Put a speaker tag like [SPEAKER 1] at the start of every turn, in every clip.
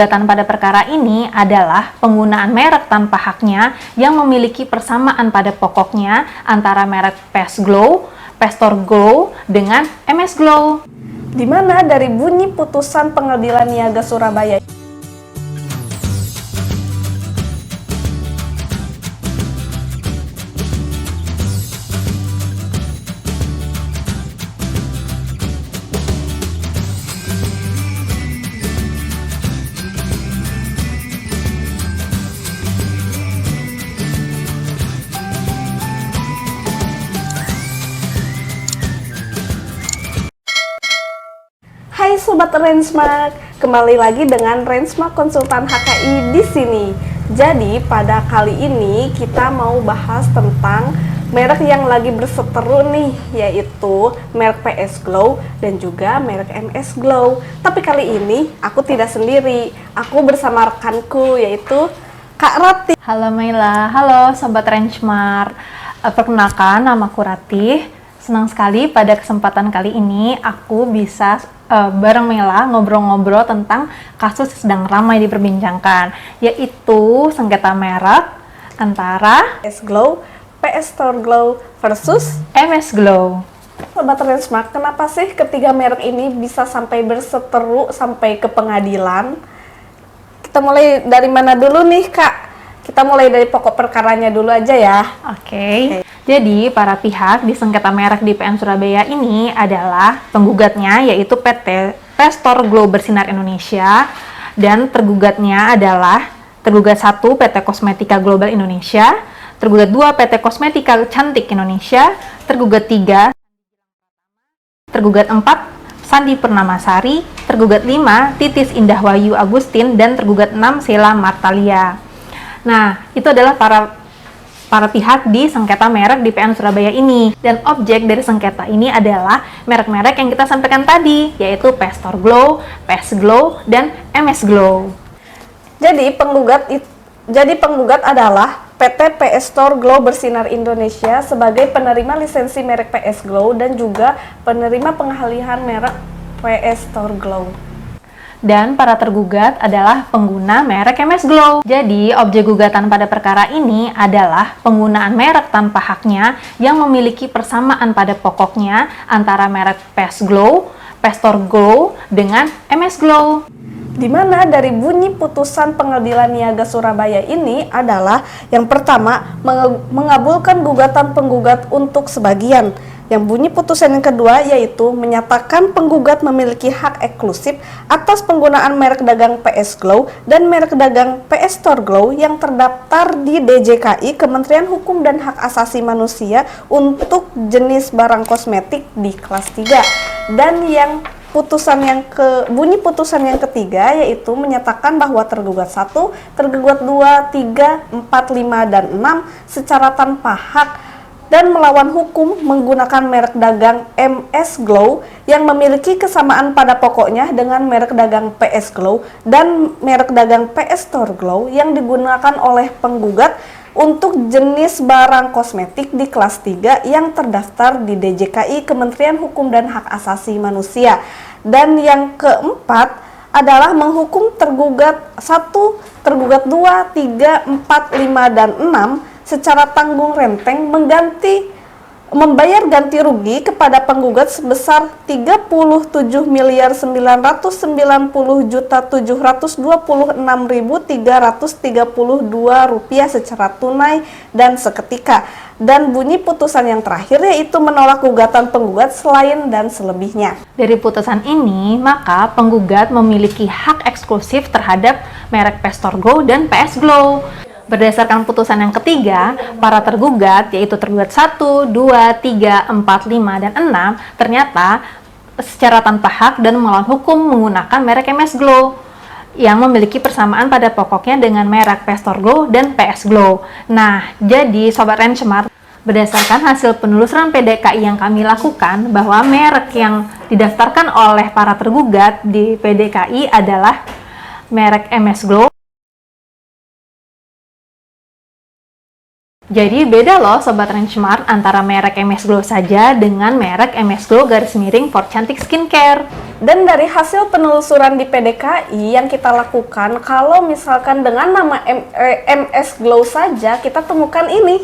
[SPEAKER 1] Gugatan pada perkara ini adalah penggunaan merek tanpa haknya yang memiliki persamaan pada pokoknya antara merek PS Glow, Pestor Glow dengan MS Glow.
[SPEAKER 2] Di mana dari bunyi putusan Pengadilan Niaga Surabaya Hai Sobat Rensmark, kembali lagi dengan Rensmark Konsultan HKI di sini. Jadi pada kali ini kita mau bahas tentang merek yang lagi berseteru nih, yaitu merek PS Glow dan juga merek MS Glow. Tapi kali ini aku tidak sendiri, aku bersama rekanku yaitu Kak Ratih.
[SPEAKER 1] Halo Maila, halo Sobat Rensmark. Perkenalkan, namaku Ratih. Senang sekali pada kesempatan kali ini aku bisa bareng Mela ngobrol-ngobrol tentang kasus yang sedang ramai diperbincangkan, yaitu sengketa merek antara
[SPEAKER 2] PS Glow, PS Store Glow versus
[SPEAKER 1] MS Glow.
[SPEAKER 2] Sobat Rensmark, kenapa sih ketiga merek ini bisa sampai berseteru sampai ke pengadilan? Kita mulai dari mana dulu nih Kak? Kita mulai dari pokok perkaranya dulu aja ya.
[SPEAKER 1] Oke. Jadi, para pihak di sengketa merek di PN Surabaya ini adalah penggugatnya, yaitu PT Pestor Glow Bersinar Indonesia, dan tergugatnya adalah tergugat 1 PT Kosmetika Global Indonesia, tergugat 2 PT Kosmetika Cantik Indonesia, tergugat 3 tergugat 4 Sandi Purnamasari, tergugat 5 Titis Indah Wahyu Agustin, dan tergugat 6 Sheila Martalia. Nah, itu adalah para pihak di sengketa merek di PN Surabaya ini. Dan objek dari sengketa ini adalah merek-merek yang kita sampaikan tadi, yaitu Pestor Glow, PS Glow, dan MS Glow.
[SPEAKER 2] Jadi penggugat adalah PT PS Store Glow Bersinar Indonesia sebagai penerima lisensi merek PS Glow dan juga penerima pengalihan merek PS Store Glow.
[SPEAKER 1] Dan para tergugat adalah pengguna merek MS Glow. Jadi, objek gugatan pada perkara ini adalah penggunaan merek tanpa haknya yang memiliki persamaan pada pokoknya antara merek PS Glow, Pestor Glow dengan MS Glow.
[SPEAKER 2] Di mana dari bunyi putusan Pengadilan Niaga Surabaya ini adalah yang pertama mengabulkan gugatan penggugat untuk sebagian. Yang bunyi putusan yang kedua yaitu menyatakan penggugat memiliki hak eksklusif atas penggunaan merek dagang PS Glow dan merek dagang PS Store Glow yang terdaftar di DJKI Kementerian Hukum dan Hak Asasi Manusia untuk jenis barang kosmetik di kelas 3. Dan yang bunyi putusan yang ketiga yaitu menyatakan bahwa tergugat 1, tergugat 2, 3, 4, 5, dan 6 secara tanpa hak dan melawan hukum menggunakan merek dagang MS Glow yang memiliki kesamaan pada pokoknya dengan merek dagang PS Glow dan merek dagang PS Store Glow yang digunakan oleh penggugat untuk jenis barang kosmetik di kelas 3 yang terdaftar di DJKI Kementerian Hukum dan Hak Asasi Manusia. Dan yang keempat adalah menghukum tergugat 1, tergugat 2, 3, 4, 5, dan 6 secara tanggung renteng membayar ganti rugi kepada penggugat sebesar Rp37.990.726.332 secara tunai dan seketika. Dan bunyi putusan yang terakhir yaitu menolak gugatan penggugat selain dan selebihnya.
[SPEAKER 1] Dari putusan ini, maka penggugat memiliki hak eksklusif terhadap merek Pestor Glow dan PS Glow. Berdasarkan putusan yang ketiga, para tergugat, yaitu tergugat 1, 2, 3, 4, 5, dan 6, ternyata secara tanpa hak dan melawan hukum menggunakan merek MS Glow yang memiliki persamaan pada pokoknya dengan merek Pestor Glow dan PS Glow. Nah, jadi Sobat Rensmark, berdasarkan hasil penelusuran PDKI yang kami lakukan, bahwa merek yang didaftarkan oleh para tergugat di PDKI adalah merek MS Glow, Jadi beda loh Sobat Rangemart antara merek MS Glow saja dengan merek MS Glow _for Cantik Skincare.
[SPEAKER 2] Dan dari hasil penelusuran di PDKI yang kita lakukan, kalau misalkan dengan nama MS Glow saja kita temukan ini.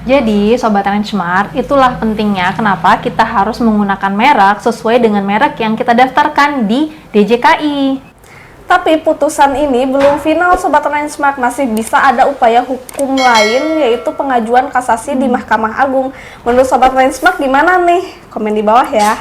[SPEAKER 1] Jadi Sobat Rangemart, itulah pentingnya kenapa kita harus menggunakan merek sesuai dengan merek yang kita daftarkan di DJKI.
[SPEAKER 2] Tapi putusan ini belum final Sobat Rangemart, masih bisa ada upaya hukum lain yaitu pengajuan kasasi di Mahkamah Agung. Menurut Sobat Rangemart gimana nih? Komen di bawah ya.